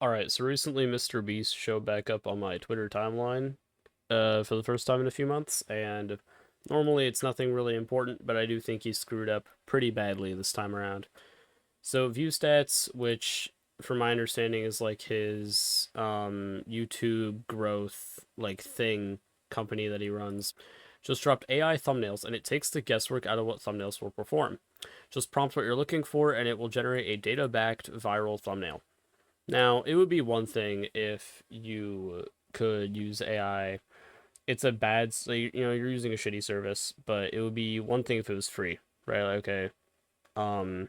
Alright, so recently Mr. Beast showed back up on my Twitter timeline for the first time in a few months, and normally it's nothing really important, but I do think he screwed up pretty badly this time around. So view stats, which from my understanding is like his YouTube growth like thing company that he runs, just dropped AI thumbnails, and it takes the guesswork out of what thumbnails will perform. Just prompt what you're looking for, and it will generate a data-backed viral thumbnail. Now, it would be one thing if you could use AI. It's a bad, so you're using a shitty service, but it would be one thing if it was free, right? Like, okay, um,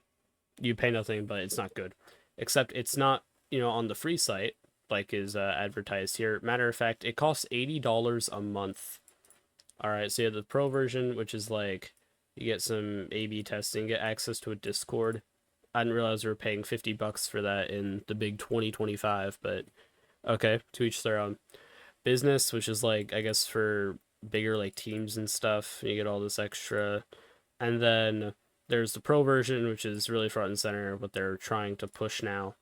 you pay nothing, but it's not good. Except it's not, on the free site, like is advertised here. Matter of fact, it costs $80 a month. All right, so you have the pro version, which is like you get some A/B testing, get access to a Discord. I didn't realize we were paying $50 for that in the big 2025, but okay, to each their own. Business, which is like I guess for bigger like teams and stuff, you get all this extra. And then there's the pro version, which is really front and center what they're trying to push now.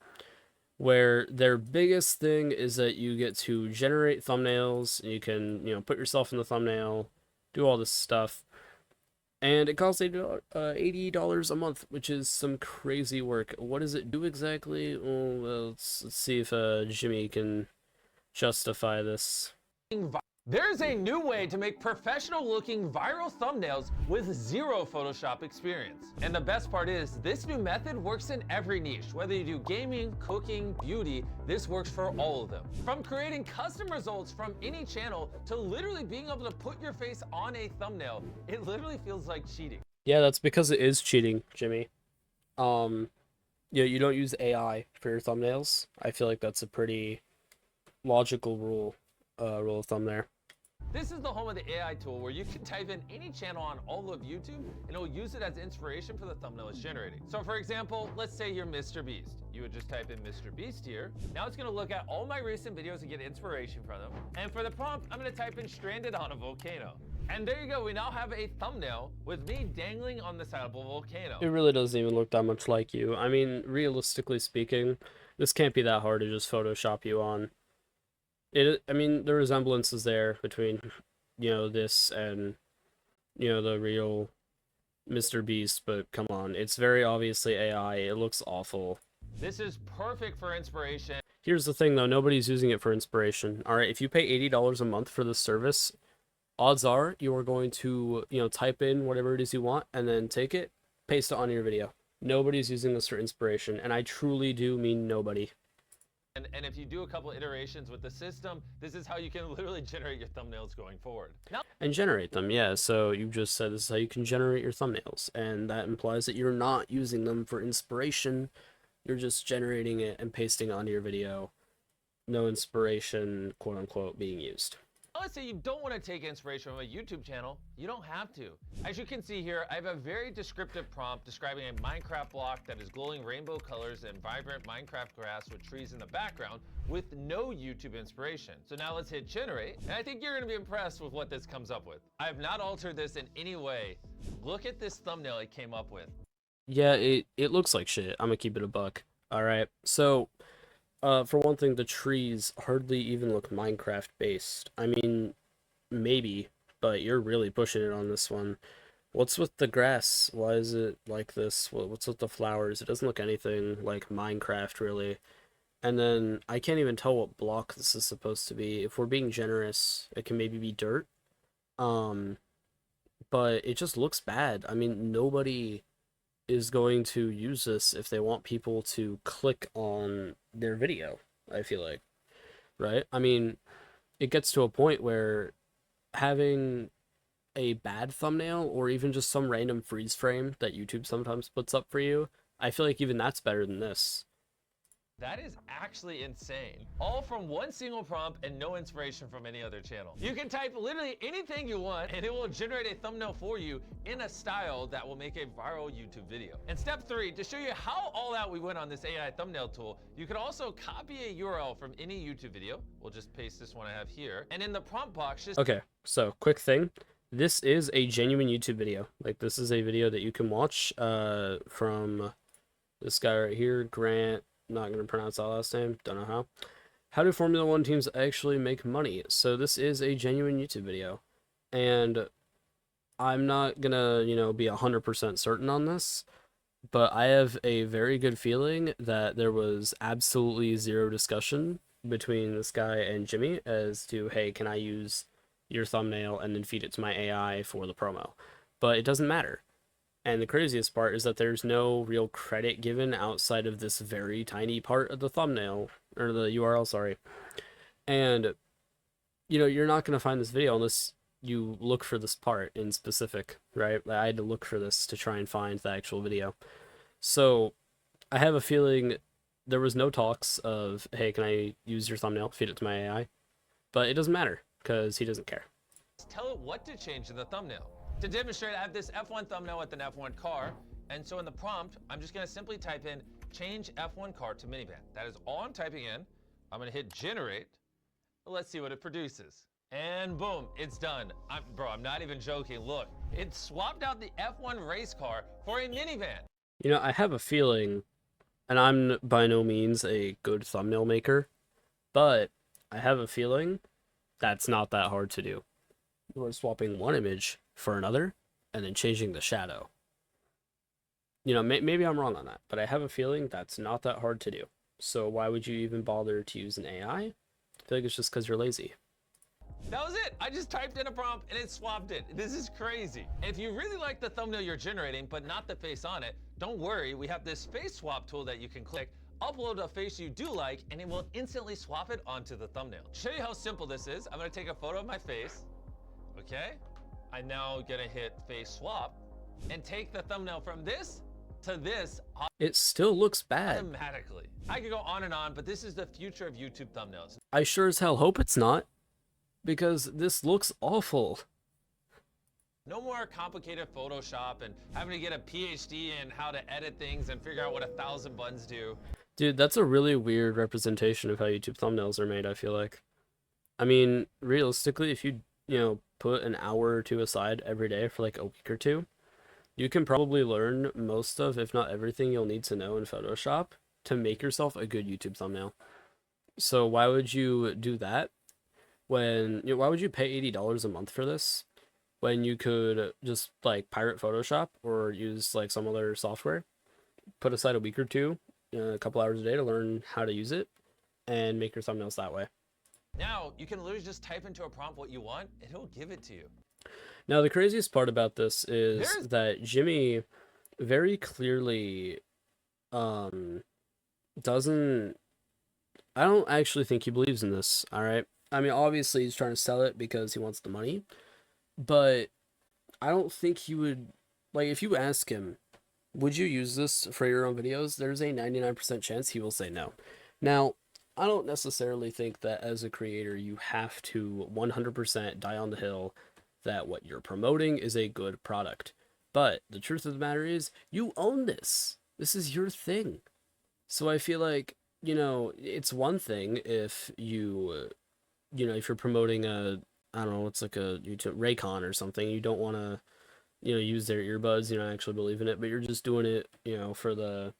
Where their biggest thing is that you get to generate thumbnails, you can, put yourself in the thumbnail, do all this stuff, and it costs $80 a month, which is some crazy work. What does it do exactly? Well, let's see if Jimmy can justify this. There's a new way to make professional looking viral thumbnails with zero Photoshop experience. And the best part is, this new method works in every niche. Whether you do gaming, cooking, beauty, this works for all of them. From creating custom results from any channel to literally being able to put your face on a thumbnail, it literally feels like cheating. Yeah, that's because it is cheating, Jimmy. Um, you don't use AI for your thumbnails. I feel like that's a pretty logical rule of thumb there. This is the home of the AI tool where you can type in any channel on all of YouTube and it will use it as inspiration for the thumbnail it's generating. So for example, let's say you're Mr. Beast. You would just type in Mr. Beast here. Now it's gonna look at all my recent videos and get inspiration from them. And for the prompt, I'm gonna type in stranded on a volcano. And there you go, we now have a thumbnail with me dangling on the side of a volcano. It really doesn't even look that much like you. I mean, realistically speaking, this can't be that hard to just Photoshop you on. I mean, the resemblance is there between, this and, the real Mr. Beast, but come on, it's very obviously AI. It looks awful. This is perfect for inspiration. Here's the thing, though, nobody's using it for inspiration. All right, if you pay $80 a month for this service, odds are you are going to, type in whatever it is you want and then take it, paste it on your video. Nobody's using this for inspiration, and I truly do mean nobody. And if you do a couple iterations with the system, this is how you can literally generate your thumbnails going forward. Now, and generate them, yeah. So you just said this is how you can generate your thumbnails, and that implies that you're not using them for inspiration. You're just generating it and pasting it onto your video. No inspiration, quote unquote, being used. let's say you don't want to take inspiration from a YouTube channel, you don't have to. As you can see here, I have a very descriptive prompt describing a Minecraft block that is glowing rainbow colors and vibrant Minecraft grass with trees in the background with no YouTube inspiration. So now let's hit generate, and I think you're gonna be impressed with what this comes up with. I have not altered this in any way. Look at this thumbnail it came up with. Yeah, it looks like shit. I'm gonna keep it a buck. All right, so for one thing, the trees hardly even look Minecraft based. I mean, maybe, but you're really pushing it on this one. What's with the grass? Why is it like this? What's with the flowers? It doesn't look anything like Minecraft, really. And then I can't even tell what block this is supposed to be. If we're being generous, it can maybe be dirt. Um, but it just looks bad. I mean, nobody is going to use this if they want people to click on their video, I feel like, right? I mean, it gets to a point where having a bad thumbnail or even just some random freeze frame that YouTube sometimes puts up for you, I feel like even that's better than this. That is actually insane. All from one single prompt and no inspiration from any other channel. You can type literally anything you want and it will generate a thumbnail for you in a style that will make a viral YouTube video. And step 3, to show you how all out we went on this AI thumbnail tool, you can also copy a URL from any YouTube video. We'll just paste this one I have here. And in the prompt box, just... Okay, so quick thing. This is a genuine YouTube video. Like, this is a video that you can watch from this guy right here, Grant not gonna pronounce that last name. Don't know how. How do Formula One teams actually make money? So this is a genuine YouTube video, and I'm not gonna, be 100% certain on this, but I have a very good feeling that there was absolutely zero discussion between this guy and Jimmy as to, hey, can I use your thumbnail and then feed it to my AI for the promo? But it doesn't matter. And the craziest part is that there's no real credit given outside of this very tiny part of the thumbnail, or the URL, sorry. And, you're not going to find this video unless you look for this part in specific, right? I had to look for this to try and find the actual video. So I have a feeling there was no talks of, hey, can I use your thumbnail, feed it to my AI? But it doesn't matter because he doesn't care. Tell it what to change in the thumbnail. To demonstrate, I have this F1 thumbnail with an F1 car, and so in the prompt, I'm just gonna simply type in change F1 car to minivan. That is all I'm typing in. I'm gonna hit generate. Let's see what it produces. And boom, it's done. I'm not even joking. Look, it swapped out the F1 race car for a minivan. I have a feeling, and I'm by no means a good thumbnail maker, but I have a feeling that's not that hard to do. We're swapping one image for another and then changing the shadow. Maybe I'm wrong on that, but I have a feeling that's not that hard to do. So why would you even bother to use an AI? I feel like it's just because you're lazy. That was it. I just typed in a prompt and it swapped it. This is crazy. If you really like the thumbnail you're generating, but not the face on it, don't worry. We have this face swap tool that you can click, upload a face you do like, and it will instantly swap it onto the thumbnail. To show you how simple this is, I'm gonna take a photo of my face. Okay, I'm now gonna hit face swap and take the thumbnail from this to this. It still looks bad. Automatically. I could go on and on, but this is the future of YouTube thumbnails. I sure as hell hope it's not, because this looks awful. No more complicated Photoshop and having to get a PhD in how to edit things and figure out what 1,000 buttons do. Dude, that's a really weird representation of how YouTube thumbnails are made, I feel like. I mean, realistically, if you put an hour or two aside every day for like a week or two, you can probably learn most of, if not everything you'll need to know in Photoshop to make yourself a good YouTube thumbnail. So why would you do that when, why would you pay $80 a month for this when you could just like pirate Photoshop or use like some other software, put aside a week or two, a couple hours a day to learn how to use it and make your thumbnails that way. Now, you can literally just type into a prompt what you want, and it'll give it to you. Now, the craziest part about this is that Jimmy very clearly doesn't... I don't actually think he believes in this, all right? I mean, obviously, he's trying to sell it because he wants the money, but I don't think he would... Like, if you ask him, would you use this for your own videos? There's a 99% chance he will say no. Now, I don't necessarily think that as a creator you have to 100% die on the hill that what you're promoting is a good product. But the truth of the matter is, you own this. This is your thing. So I feel like, it's one thing if you, if you're promoting a, I don't know, it's like a YouTube Raycon or something, you don't want to, use their earbuds, you don't actually believe in it, but you're just doing it, for the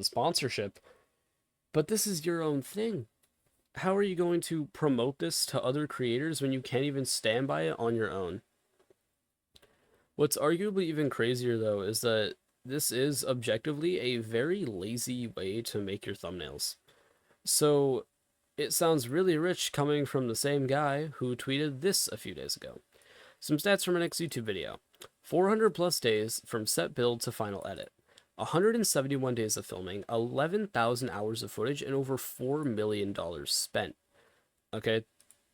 sponsorship. But this is your own thing. How are you going to promote this to other creators when you can't even stand by it on your own? What's arguably even crazier, though, is that this is objectively a very lazy way to make your thumbnails. So it sounds really rich coming from the same guy who tweeted this a few days ago. Some stats from an next YouTube video. 400 plus days from set build to final edit. 171 days of filming, 11,000 hours of footage, and over $4 million spent. Okay,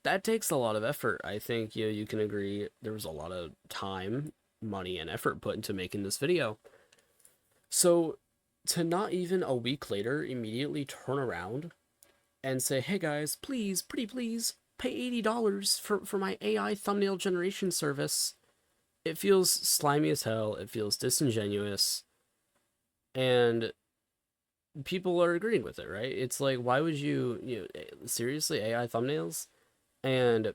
that takes a lot of effort. I think you can agree there was a lot of time, money, and effort put into making this video. So to not even a week later immediately turn around and say, hey guys, please, pretty please, pay $80 for my AI thumbnail generation service, it feels slimy as hell, it feels disingenuous. And people are agreeing with it, right? It's like, why would you seriously, AI thumbnails? And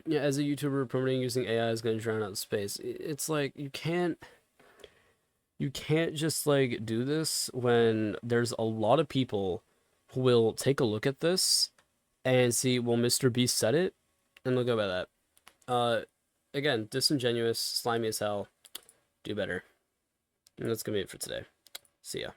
as a YouTuber promoting using AI is going to drown out the space. It's like, you can't You can't just like do this when there's a lot of people who will take a look at this and see, well, Mr. Beast said it, and they'll go by that. Again, disingenuous, slimy as hell. Do better. And that's gonna be it for today. See ya.